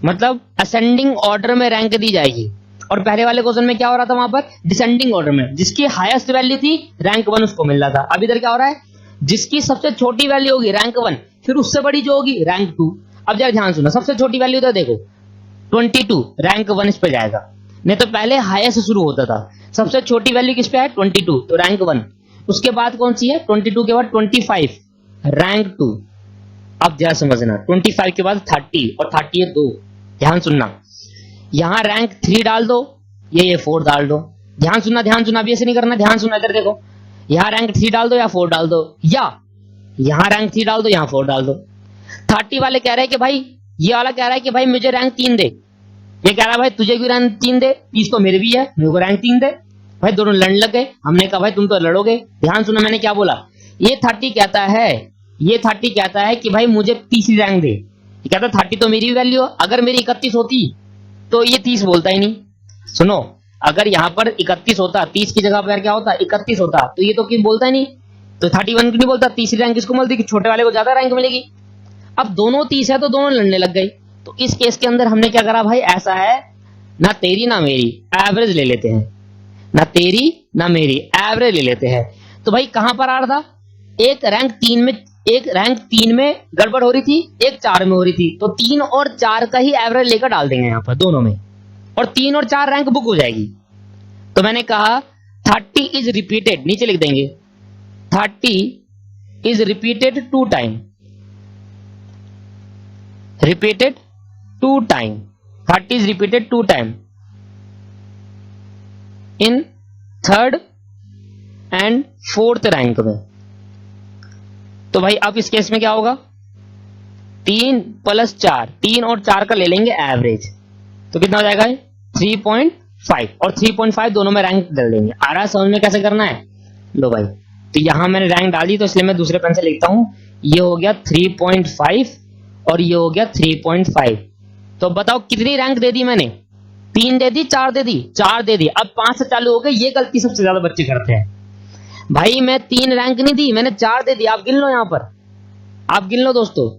मतलब असेंडिंग ऑर्डर में रैंक दी जाएगी। और पहले वाले क्वेश्चन में क्या हो रहा था, वहां पर डिसेंडिंग ऑर्डर में, जिसकी हाईएस्ट वैल्यू थी रैंक 1 उसको मिल रहा था। अब इधर क्या हो रहा है, जिसकी सबसे छोटी वैल्यू होगी रैंक 1, फिर उससे बड़ी जो होगी रैंक 2। अब जरा ध्यान सुनो, सबसे छोटी वैल्यू तो देखो 22, रैंक 1 इस पे जाएगा, नहीं तो पहले हाईएस्ट शुरू होता था। सबसे छोटी वैल्यू किस पे है, 22, तो रैंक 1। उसके बाद कौन सी है, 22 के बाद 25, रैंक 2। अब जरा समझना, 25 के बाद 30, और 30 है 2। ध्यान सुनना, यहां रैंक 3 डाल दो, ये 4 डाल दो। ध्यान सुनना, अभी ऐसे नहीं करना, ध्यान सुनना, इधर देखो, यहां रैंक 3 डाल दो या 4 डाल दो, या यहां रैंक 3 डाल दो, यहां 4 डाल दो। 30 वाले कह रहे हैं कि भाई, ये वाला कह रहा है कि भाई मुझे रैंक 3 दे, ये कह रहा है भाई तुझे भी रैंक 3 दे, 30 तो मेरे भी है, मेरे को रैंक 3 दे। भाई दोनों लड़ लग गए, हमने कहा भाई तुम तो लड़ोगे। ध्यान सुनो मैंने क्या बोला, ये 30 कहता है कि भाई मुझे तीसरी रैंक दे। ये कहता 30 तो मेरी वैल्यू है, अगर मेरी 31 होती तो ये 30 बोलता ही नहीं। सुनो, अगर यहां पर 31 होता, 30 की जगह पर क्या होता, 31 होता, तो ये तो क्यों बोलता ही नहीं, तो 31 क्यों नहीं बोलता, तीसरी रैंक किसको मिलती, कि छोटे वाले को ज्यादा रैंक मिलेगी। अब दोनों 30 है तो दोनों लड़ने लग गई। तो इस केस के अंदर हमने क्या करा भाई, ऐसा है ना तेरी ना मेरी, एवरेज ले लेते हैं, ना तेरी ना मेरी, एवरेज ले लेते हैं। तो भाई कहां पर आ रहा था, एक रैंक 3 में गड़बड़ हो रही थी, एक 4 में हो रही थी, तो 3 और 4 का ही एवरेज लेकर डाल देंगे यहां पर दोनों में, और 3 और 4 रैंक बुक हो जाएगी। तो मैंने कहा 30 इज रिपीटेड, नीचे लिख देंगे 30 is repeated 2 time, repeated 2 time, 30 is repeated 2 time in 3rd and 4th rank में। तो भाई अब इस केस में क्या होगा, 3 + 4, 3 और 4 का ले लेंगे एवरेज, तो कितना हो जाएगा 3.5, और 3.5 दोनों में रैंक डाल देंगे। आ रहा है समझ में कैसे करना है, लो भाई। तो यहां मैंने रैंक डाली, तो इसलिए मैं दूसरे पेन से लिखता हूं ये हो गया 3.5 और ये हो गया 3.5। तो बताओ कितनी रैंक दे दी मैंने? 3 दे दी, 4 दे दी? 4 दे दी। अब 5 से चालू हो गए, ये गलती सबसे ज्यादा बच्चे करते हैं। भाई मैं 3 रैंक नहीं दी, मैंने 4 दे दी। आप गिन लो, यहां पर आप गिन लो दोस्तों,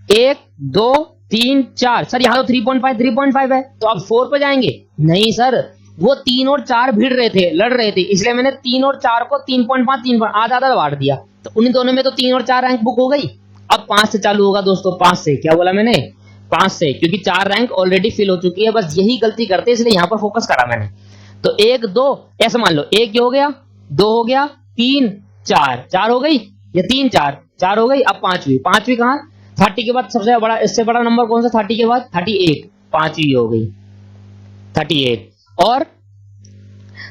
1 2 3 4। सर यहाँ तो 3.5 है, तो आप 4 पे जाएंगे? नहीं सर, वो 3 और 4 भिड़ रहे थे, लड़ रहे थे, इसलिए मैंने 3 और 4 को 3.5 आधा आधा बांट दिया, तो उन दोनों में तो 3 और 4 रैंक बुक हो गई। अब 5 से चालू होगा दोस्तों, 5 से। क्या बोला मैंने? 5 से, क्योंकि 4 रैंक ऑलरेडी फिल हो चुकी है। बस यही गलती करते हैं, इसलिए यहां पर फोकस करा मैंने। तो 1 2 ऐसे मान लो, 1 हो गया, 2 हो गया, 3 4 4 हो गई, या 3 4 4 हो गई। अब पांचवी कहां? 30 के बाद सबसे बड़ा, इससे बड़ा नंबर कौन सा? 30 के बाद 38, पांचवी हो गई 38। और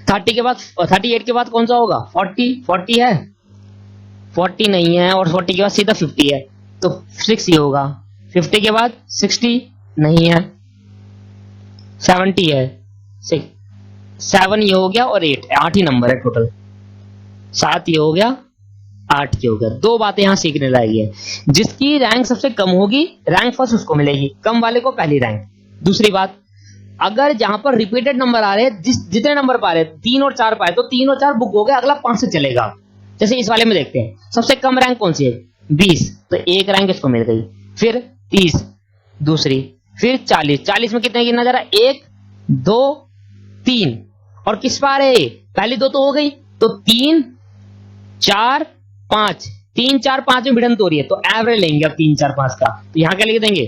30 के बाद, 38 के बाद कौन सा होगा? 40 है? 40 नहीं है, और 40 के बाद सीधा 50 है, तो 6 ही होगा। 50 के बाद 60 नहीं है, 70 है, 7 ये हो गया, और 8 ही नंबर है टोटल। 7 ये हो गया, 8 ये हो गया। 2 बातें यहां सीखने लायक है। जिसकी रैंक सबसे कम होगी, रैंक फर्स्ट उसको मिलेगी, कम वाले को पहली रैंक। दूसरी बात, अगर जहां पर रिपीटेड नंबर आ रहे हैं, जितने नंबर पा रहे हैं, 3 और 4 पाए, तो 3 और 4 बुक हो गए, अगला 5 से चलेगा। जैसे इस वाले में देखते हैं, सबसे कम रैंक कौन सी है? 20, तो 1 रैंक इसको मिल गई। फिर 30 दूसरी, फिर 40 में कितने गिनना जा रहा है? 1 2 3, और किस पा रहे? पहली 2 तो हो गई, तो 3 4 5, 3 4 5 में भिड़ंत हो रही है, तो एवरेज लेंगे अब 3 4 5 का। तो यहां क्या लिख देंगे?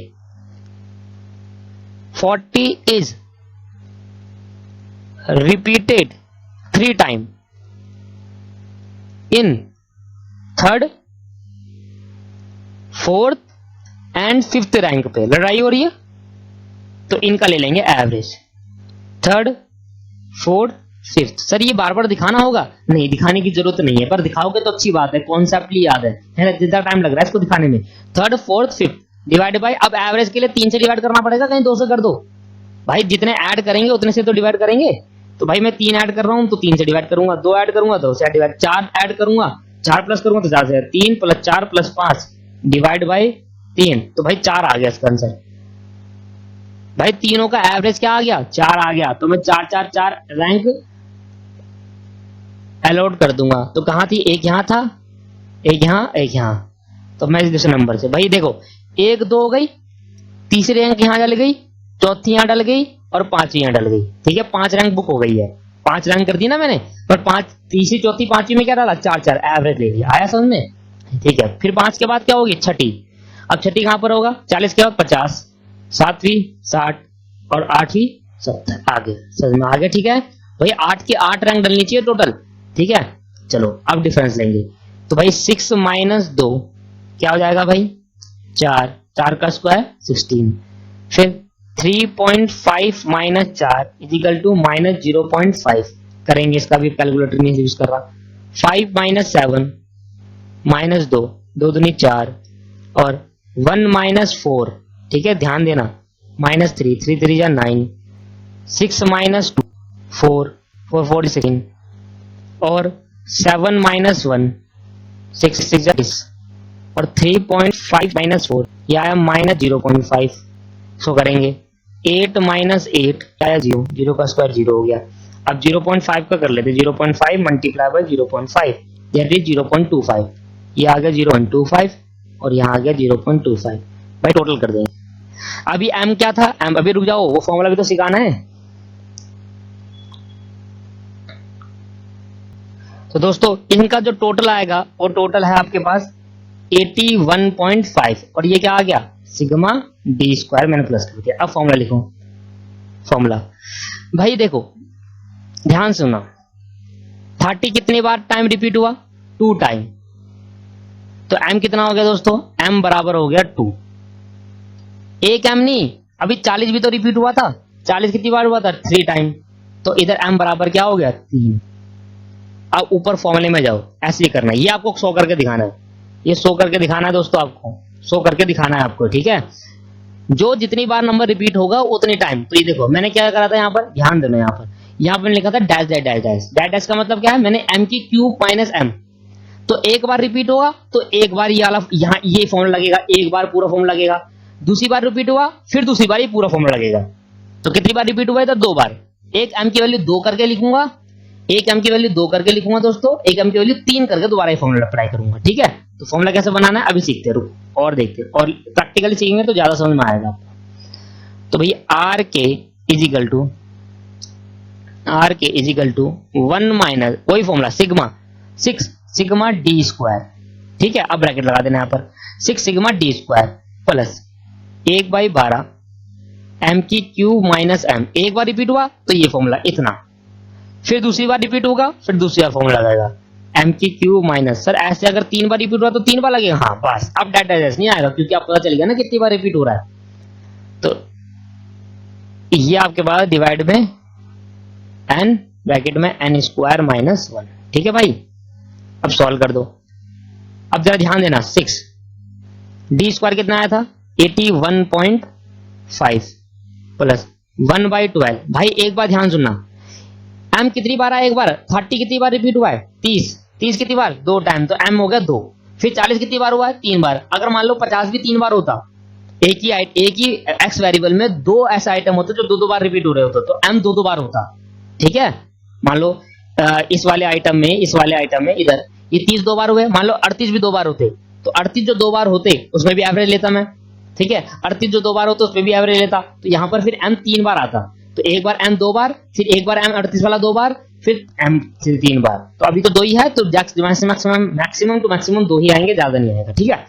40 is repeated 3 times in third, fourth and fifth rank पे लड़ाई हो रही है, तो इनका ले लेंगे average. Third, fourth, fifth. Sir ये बार बार दिखाना होगा? नहीं, दिखाने की जरूरत नहीं है, पर दिखाओगे तो अच्छी बात है, कॉन्सेप्टली याद है ना? जितना टाइम लग रहा है इसको दिखाने में। Third, fourth, fifth divide by, अब एवरेज के लिए 3 से डिवाइड करना पड़ेगा, कहीं 2 से कर दो। भाई जितने ऐड करेंगे उतने से तो डिवाइड करेंगे। तो भाई मैं 3 ऐड कर रहा हूं, तो 3 से डिवाइड करूंगा, 2 ऐड करूंगा, 2 से डिवाइड, 4 ऐड करूंगा, 4 प्लस करूंगा तो 4 से, 3 प्लस 4 प्लस 5 डिवाइड बाय 3, तो भाई 4 आ गया इसका आंसर। भाई तीनों का एवरेज क्या आ गया? 4 आ गया। तो मैं 4 4 4 रैंक अलॉट कर दूंगा। तो कहां थी? एक यहां था, एक यहां, एक यहां। तो मैं इस नंबर से, भाई देखो 1 2 हो गई, तीसरी रैंक यहां डल गई, चौथी यहां डल गई, और 5वीं यहां डल गई। ठीक है, 5 रैंक बुक हो गई है। 5 रैंक कर दी ना मैंने, पर 5 तीसरी चौथी 5वीं में क्या डाला? 4 4 एवरेज ले लिया। आया समझ में? ठीक है, फिर 5 के बाद क्या होगी? छठी। अब छठी कहां पर होगा? 40 के बाद 50, 7वीं 60, और 8वीं 70। आगे समझ में आ गया? ठीक है भाई, 8 के 8 रैंक डलनी चाहिए टोटल। ठीक है, चलो अब डिफरेंस लेंगे। तो भाई 6 माइनस 2 क्या हो जाएगा भाई? 4, 4 का स्क्वायर 16। फिर 3.5 माइनस 4 इजिकल टू माइनस 0.5 करेंगे, इसका भी कैलकुलेटर नहीं यूज कर रहा। 5 माइनस 7 माइनस 2, 2 दूनी 4, और 1 माइनस 4, ठीक है ध्यान देना, माइनस 3, 3 3 जा 9, 6 माइनस 2 4, 4 4 16, और 7 माइनस 1 6 6 जा 6, और 3.5 माइनस 4 यह आया माइनस 0.5। सो करेंगे 8 माइनस 8 आया 0, 0 का स्क्वायर 0 हो गया। अब 0.5 का कर लेते, 0.5 मल्टीप्लाई बाय 0.5 दैट इज 0.25। ये आ गया 0.25, और यहाँ आ गया 0.25। भाई टोटल कर देंगे। अभी m क्या था? m अभी रुक जाओ, वो फॉर्मूला भी तो सिखाना है। तो दोस्तों इनका जो टोटल आएगा वो टोटल है आपके पास 81.5, और ये क्या आ गया? सिग्मा डी स्क्वायर मैंने प्लस कर दिया। अब फॉर्मूला लिखो। फॉर्मूला भाई देखो ध्यान सुना, 30 कितनी बार टाइम रिपीट हुआ? 2 टाइम। तो m कितना हो गया दोस्तों? m बराबर हो गया 2। एक m नहीं, अभी 40 भी तो रिपीट हुआ था। 40 कितनी बार हुआ था? 3 टाइम। तो इधर m बराबर क्या हो गया? 3। अब ऊपर फॉर्मूले में जाओ, ऐसे ही करना है। ये आपको शो करके दिखाना है, ये शो करके दिखाना है दोस्तों, आपको शो करके दिखाना है आपको। ठीक है, जो जितनी बार नंबर रिपीट होगा उतनी टाइम। तो ये देखो मैंने क्या करा था, यहाँ पर ध्यान देना, यहाँ पर मैंने लिखा था dash dash dash dash dash dash का मतलब क्या है? मैंने m की क्यूब माइनस m, तो एक बार रिपीट होगा तो एक बार ये वाला यहाँ ये फॉर्मूला लगेगा, एक बार पूरा फॉर्मूला लगेगा, दूसरी बार रिपीट हुआ फिर दूसरी बार ये पूरा फॉर्मूला लगेगा। तो कितनी बार रिपीट हुआ है? तो 2 बार। एक एम की वैल्यू 2 करके लिखूंगा, एक एम की वैल्यू 2 करके लिखूंगा दोस्तों, एक एम की वैल्यू 3 करके दोबारा ये फॉर्मूला अप्लाई करूंगा। ठीक है, तो फॉर्मूला कैसे बनाना है अभी सीखते हैं, रुको और देखते हैं, और प्रैक्टिकली सीखेंगे तो ज्यादा समझ में आएगा आपको। तो भैया R K is equal to 1 minus वही formula sigma 6 sigma D square. ठीक है, अब ब्रैकेट लगा देना यहाँ पर 6 sigma D square plus 1/12 M की क्यूब माइनस एम। एक बार रिपीट हुआ तो ये फॉर्मूला इतना, फिर दूसरी बार रिपीट होगा फिर दूसरी बार फॉर्मूला लगेगा एम की क्यूब माइनस, सर ऐसे अगर 3 बार रिपीट हुआ तो 3 बार लगेगा। हाँ बस, अब डाटा एड्रेस नहीं आएगा क्योंकि आपको पता चल गया ना कितनी बार रिपीट हो रहा है। तो ये आपके पास डिवाइड में एन ब्रैकेट में एन स्क्वायर माइनस 1। ठीक है भाई, अब सॉल्व कर दो। अब जरा ध्यान देना 6 डी स्क्वायर कितना आया था 81.5 प्लस 1/12। भाई एक बार ध्यान सुनना, एम कितनी बार आया? एक बार। 30 कितनी बार रिपीट हुआ है? 30 कितनी बार? 2 टाइम, तो एम हो गया 2। फिर 40 कितनी बार हुआ है? 3 बार। अगर मान लो 50 भी 3 बार होता, एक ही एक्स वेरिएबल में 2 ऐसे आइटम होते जो 2 बार रिपीट हो रहे होते, तो एम 2 बार होता। ठीक है, मान लो इस वाले आइटम में इधर ये 30 2 बार हुए, मान लो 38 भी 2 बार होते, तो 38 जो 2 बार होते उसमें भी एवरेज लेता मैं। ठीक है, 38 जो 2 बार होते उसमें भी एवरेज लेता, तो यहाँ पर फिर एम 3 बार आता। तो एक बार एम 2 बार, फिर एक बार एम 38 वाला 2 बार, फिर एम 3 बार। तो अभी तो 2 ही है, तो मैक्सिमम टू मैक्सिमम 2 ही आएंगे, ज्यादा नहीं आएगा। ठीक है,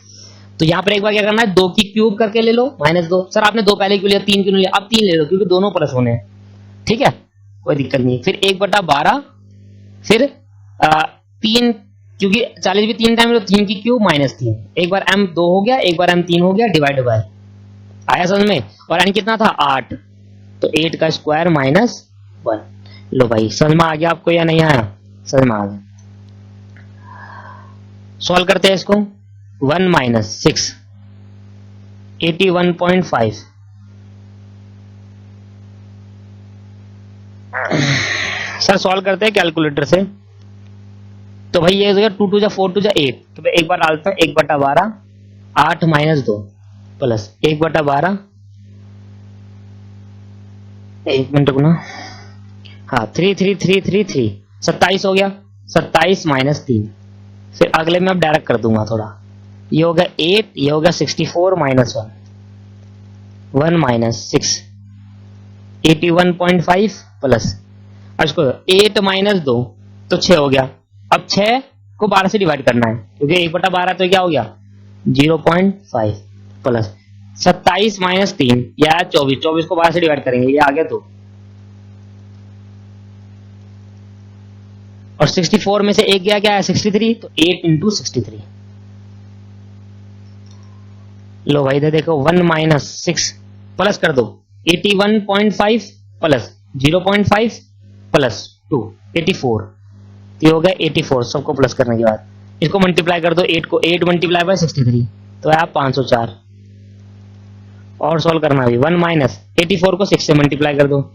तो यहाँ पर एक बार क्या करना है 2 की क्यूब करके ले लो -2। सर आपने 2 पहले क्यों लिया, 3 क्यों लिया? अब 3 ले लो क्योंकि दोनों प्लस होने हैं। ठीक है, कोई दिक्कत नहीं। फिर 1/12 फिर 3, क्योंकि 40 भी 3 टाइम, तो 3 की क्यूब -3। एक बार m 2 हो गया, एक बार m 3 हो गया, डिवाइड बाय, आया समझ में? और n कितना था 8, तो 8 का स्क्वायर -1। लो भाई समझ में आ गया आपको या नहीं आया? समझ में आ गया। सॉल्व करते हैं इसको। 1 - 6 81.5 सर सॉल्व करते हैं कैलकुलेटर से। तो भाई ये हो गया 2 2 जा 4 2 जा 8। तो भाई एक बार डालता हूं 1/12 8 - 2 प्लस 1/12, एक मिनट रुकना, हाँ 3 27 हो गया, 27 - 3। फिर अगले में अब डायरेक्ट कर दूंगा थोड़ा, ये हो गया 8, ये हो गया 64 - 1 1 - 6 81.5 प्लस, अब इसको 8 - 2 तो 6 हो गया। अब 6 को 12 से डिवाइड करना है क्योंकि 1/12 तो क्या हो गया 0.5 प्लस 27 - 3 या 24 को 12 से डिवाइड करेंगे, ये आ गया 2। और 64 में से एक गया क्या है 63, तो 8 × 63। लो भाई इधर देखो 1 - 6 प्लस कर दो 81.5 प्लस 0.5 प्लस 2 84, तो ये हो गया 84। सबको प्लस करने के बाद इसको मल्टीप्लाई कर दो 8 को, 8 × 63 तो है 504। और सॉल्व करना अभी 1 - 84 को 6 से मल्टीप्लाई कर दो,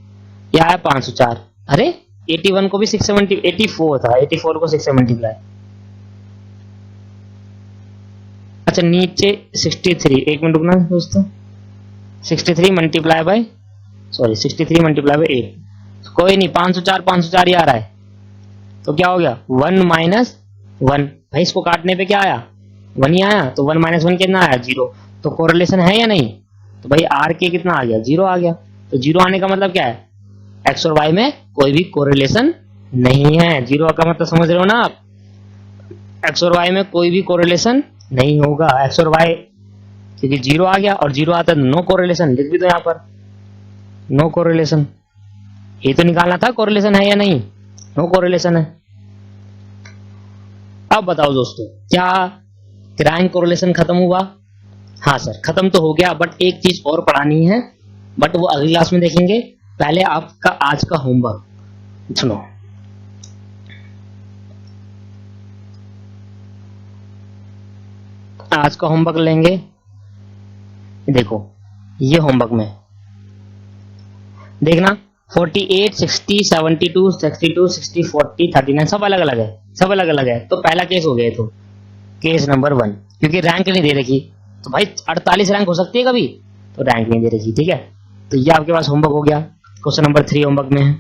यह है 504। अरे 81 को भी 6 से 84 था, 84 को 6 से मल्टीप्लाई, अच्छा नीचे 63, एक मिनट रुकना दोस्तों, 63 मल्टीप्लाई बाय 8, कोई नहीं 504 ही आ रहा है, तो क्या हो गया 1 - 1। भाई इसको काटने पे क्या आया 1 ही आया, तो 1 - 1 कितना आया 0। तो कोरिलेशन है या नहीं? तो भाई आर के कितना आ गया 0 आ गया। तो 0 आने का मतलब क्या है एक्स और वाई में कोई भी कोरिलेशन नहीं है। 0 का मतलब समझ रहे हो ना आप, एक्स और वाई में कोई भी कोरिलेशन नहीं होगा, एक्स और वाई, क्योंकि 0 आ गया और 0 आता है नो कोरिलेशन। लिख भी दो यहाँ पर नो कोरिलेशन, ये तो निकालना था कोरिलेशन है या नहीं, नो कोरिलेशन है। अब बताओ दोस्तों क्या रैंक कोरिलेशन खत्म हुआ? हाँ सर खत्म तो हो गया, बट एक चीज और पढ़ानी है, बट वो अगली क्लास में देखेंगे। पहले आपका आज का होमवर्क सुनो। आज का होमवर्क लेंगे, देखो ये होमवर्क में देखना 48 60 72 62 60 40 39 सब अलग अलग है, सब अलग अलग है। तो पहला केस हो गया, तो केस नंबर 1, क्योंकि रैंक नहीं दे रखी। तो भाई 48 रैंक हो सकती है कभी, तो रैंक नहीं दे रखी, ठीक है। तो ये आपके पास होमवर्क हो गया। क्वेश्चन नंबर 3 होमवर्क में है,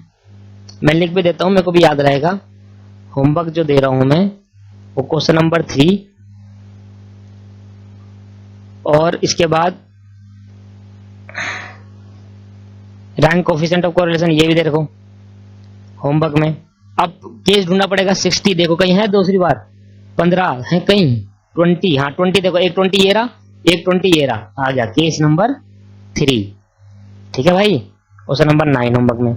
मैं लिख भी देता हूं, मेरे को भी याद रहेगा। होमवर्क जो दे रहा हूं मैं वो क्वेश्चन नंबर 3, और इसके बाद रैंक कोफिशिएंट ऑफ कोरिलेशन ये भी दे रखो होमवर्क में। अब केस ढूंढना पड़ेगा 60, देखो कहीं है दूसरी बार, 15 है कहीं, 20, हाँ 20 देखो, एक 20 ये रहा, एक 20 ये रहा, आ गया केस नंबर 3, ठीक है भाई। क्वेश्चन नंबर 9 होमवर्क में,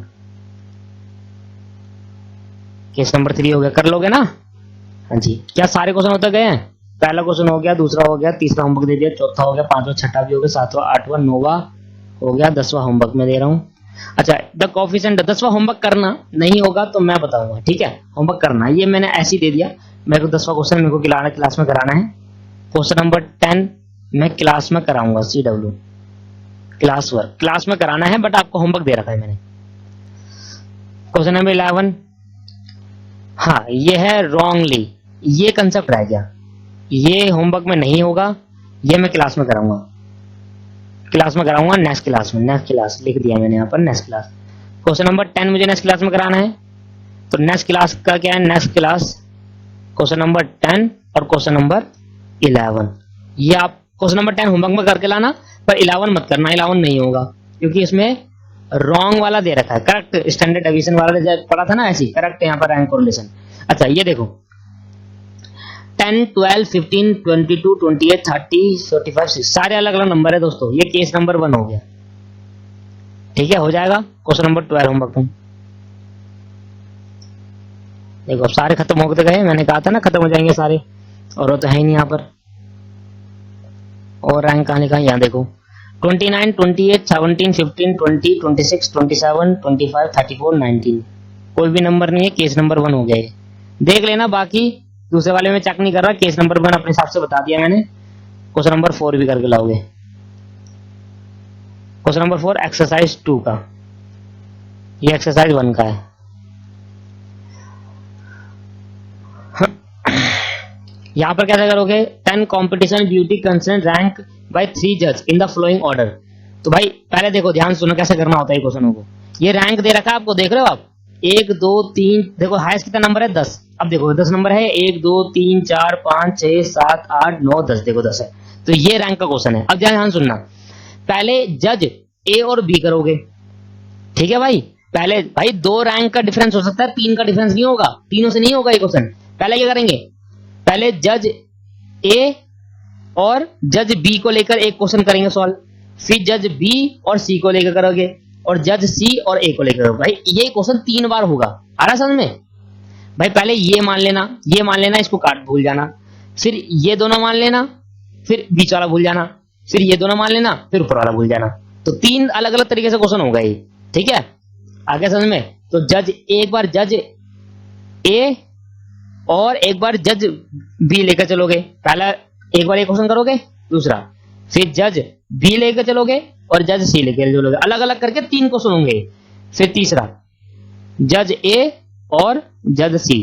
केस नंबर 3 हो गया, कर लोगे ना? हाँ जी। क्या सारे क्वेश्चन होते गए हैं? पहला क्वेश्चन हो गया, दूसरा हो गया, तीसरा होमवर्क दे दिया, चौथा हो गया, पांचवा छठा भी हो गया, सातवां आठवां नौवां हो गया, 10वां होमवर्क में दे रहा हूं। अच्छा, द कोफिशिएंट, 10वां होमवर्क करना नहीं होगा तो मैं बताऊंगा, ठीक है। होमवर्क करना, ये मैंने ऐसे ही दे दिया, मेरे को 10वां क्वेश्चन मेरे को क्लास में कराना है। क्वेश्चन नंबर 10 मैं क्लास में कराऊंगा, CW क्लास वर्क क्लास में कराना है, बट आपको होमवर्क दे रखा है मैंने। क्वेश्चन नंबर 11, हाँ ये है रॉन्गली, ये कंसेप्ट रह गया, ये होमवर्क में नहीं होगा, ये मैं क्लास में कराऊंगा, नेक्स्ट क्लास में, नेक्स्ट क्लास लिख दिया मैंने यहाँ पर, नेक्स्ट क्लास। क्वेश्चन नंबर 10 मुझे नेक्स्ट क्लास में कराना है, तो नेक्स्ट क्लास का क्या है, नेक्स्ट क्लास क्वेश्चन नंबर 10 और क्वेश्चन नंबर 11, ये आप क्वेश्चन नंबर 10 होमवर्क में करके लाना, पर 11 मत करना, 11 नहीं होगा, क्योंकि इसमें रॉन्ग वाला दे रखा है, करेक्ट स्टैंडर्ड डेविएशन वाला पढ़ा था ना, ऐसी करेक्ट यहाँ पर रैंक कोरिलेशन। अच्छा ये देखो 10, 12, 15, 22, 28, 30, 45, 6 सारे अलग अलग नंबर है दोस्तों, ये केस नंबर 1 हो गया, ठीक है, हो जाएगा। क्वेश्चन नंबर 12 होमवर्क में देखो, अब सारे खत्म हो गए, मैंने कहा था ना खत्म हो जाएंगे सारे, और वो तो है ही नहीं यहाँ पर। और रैंक कहां लिखा है, यहाँ देखो 29, 28, 17, 15, 20, 26, 27, 25, 34, 19, कोई भी नंबर नहीं है, केस नंबर 1 हो गया ये, देख लेना। बाकी दूसरे वाले में चेक नहीं कर रहा, केस नंबर 1 अपने हिसाब से बता दिया मैंने। क्वेश्चन नंबर 4 भी करके लाओगे। क्वेश्चन नंबर 4 एक्सरसाइज 2 का, ये एक्सरसाइज 1 का है। यहां पर कैसे करोगे, 10 competition beauty contest rank by 3 जज इन द फ्लोइंग ऑर्डर। तो भाई पहले देखो, ध्यान सुनो कैसे करना होता है क्वेश्चनों को। ये रैंक दे रखा है आपको, देख रहे हो आप, 1 2 3, देखो हाईएस्ट कितना नंबर है, 10। अब देखो 10 नंबर है, 1 2 3 4 5 6 7 8 9 10, देखो 10 है, तो ये रैंक का क्वेश्चन है। अब ध्यान सुनना, पहले जज ए और बी करोगे, ठीक है भाई। पहले भाई 2 रैंक का डिफरेंस हो सकता है, 3 का डिफरेंस नहीं होगा, तीनों से नहीं होगा ये क्वेश्चन। पहले क्या करेंगे, पहले जज ए और जज बी को लेकर एक क्वेश्चन करेंगे सॉल्व, फिर जज बी और सी को लेकर करोगे, और जज सी और ए को लेकर। भाई ये क्वेश्चन 3 बार होगा, आ रहा समझ में? भाई पहले ये मान लेना, इसको काट भूल जाना, फिर ये दोनों मान लेना, फिर बीच वाला भूल जाना, फिर ये दोनों मान लेना, फिर ऊपर वाला भूल जाना। तो 3 अलग अलग तरीके से क्वेश्चन होगा ये, ठीक है, आगे समझ में? तो जज एक बार जज ए और एक बार जज बी लेकर चलोगे, पहला एक बार एक क्वेश्चन करोगे, दूसरा फिर जज बी लेकर चलोगे और जज सी लेकर चलोगे, अलग अलग करके 3 क्वेश्चन होंगे। फिर तीसरा जज ए और जज सी,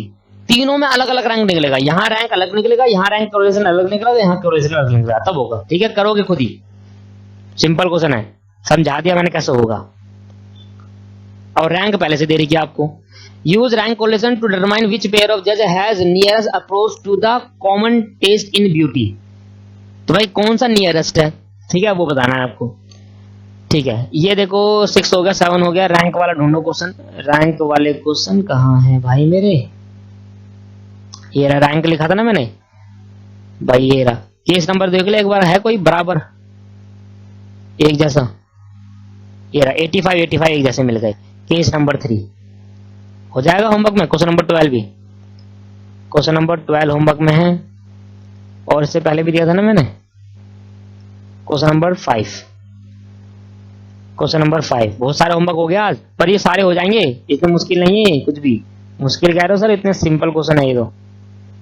तीनों में अलग अलग रैंक निकलेगा, यहाँ रैंक अलग निकलेगा, यहाँ रैंक कोरिलेशन अलग निकलेगा, यहाँ कोरिलेशन अलग निकलेगा, तब होगा, ठीक है, करोगे खुद ही, सिंपल क्वेश्चन है, समझा दिया मैंने कैसे होगा। और रैंक पहले से दे रही है आपको। Use rank correlation to determine which pair of जज has nearest approach to the common test in beauty. तो भाई कौन सा नियरेस्ट है, ठीक है, वो बताना है आपको, ठीक है। ये देखो 6 हो गया, 7 हो गया, रैंक वाला ढूंढो क्वेश्चन, रैंक वाले क्वेश्चन कहाँ है भाई मेरे, ये रहा रैंक लिखा था ना मैंने भाई, ये रहा। केस नंबर देख ले एक बार, है कोई बराबर एक जैसा, ये रहा 85 85 एक जैसे मिल गए। केस नंबर 3 हो जाएगा होमवर्क में। क्वेश्चन नंबर 12 भी, क्वेश्चन नंबर 12 होमवर्क में है, और इससे पहले भी दिया था ना मैंने। क्वेश्चन नंबर 5, क्वेश्चन नंबर 5, बहुत सारे होमवर्क हो गया आज, पर ये सारे हो जाएंगे, इतने मुश्किल नहीं है कुछ भी। मुश्किल कह रहे हो सर, इतने सिंपल क्वेश्चन है ये तो।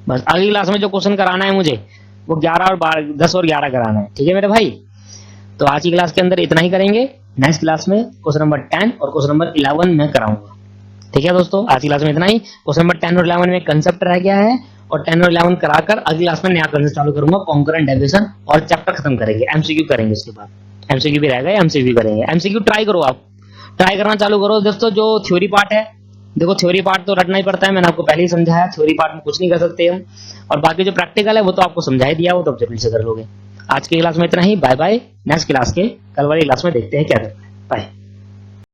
बस अगली क्लास में जो क्वेश्चन कराना है मुझे वो 11 और 12, 10 और 11 कराना है, ठीक है मेरे भाई। तो आज की क्लास के अंदर इतना ही करेंगे, नेक्स्ट क्लास में क्वेश्चन नंबर 10 और क्वेश्चन नंबर 11 मैं कराऊंगा। ठीक है दोस्तों, आज की क्लास में इतना ही। क्वेश्चन नंबर 10 और 11 में कंसेप्ट रह गया है और 10 और 11 कराकर अगली क्लास में नया कंसेप्ट चालू करूंगा, कॉन्करेंट डेविएशन, और चैप्टर खत्म करेंगे, एमसीक्यू करेंगे। उसके बाद एमसीक्यू भी रहेगा, एमसीक्यू करेंगे। एमसीक्यू ट्राई करो, आप ट्राई करना चालू करो दोस्तों। जो थ्योरी पार्ट है, देखो थ्योरी पार्ट तो रटना ही पड़ता है, मैंने आपको पहले ही समझाया, थ्योरी पार्ट में कुछ नहीं कर सकते हम, और बाकी जो प्रैक्टिकल है वो तो आपको समझा ही दिया, वो तो आप जल्दी से कर लोगे। आज की क्लास में इतना ही, बाय बाय। नेक्स्ट क्लास के कल वाली क्लास में देखते हैं क्या करना है। बाय।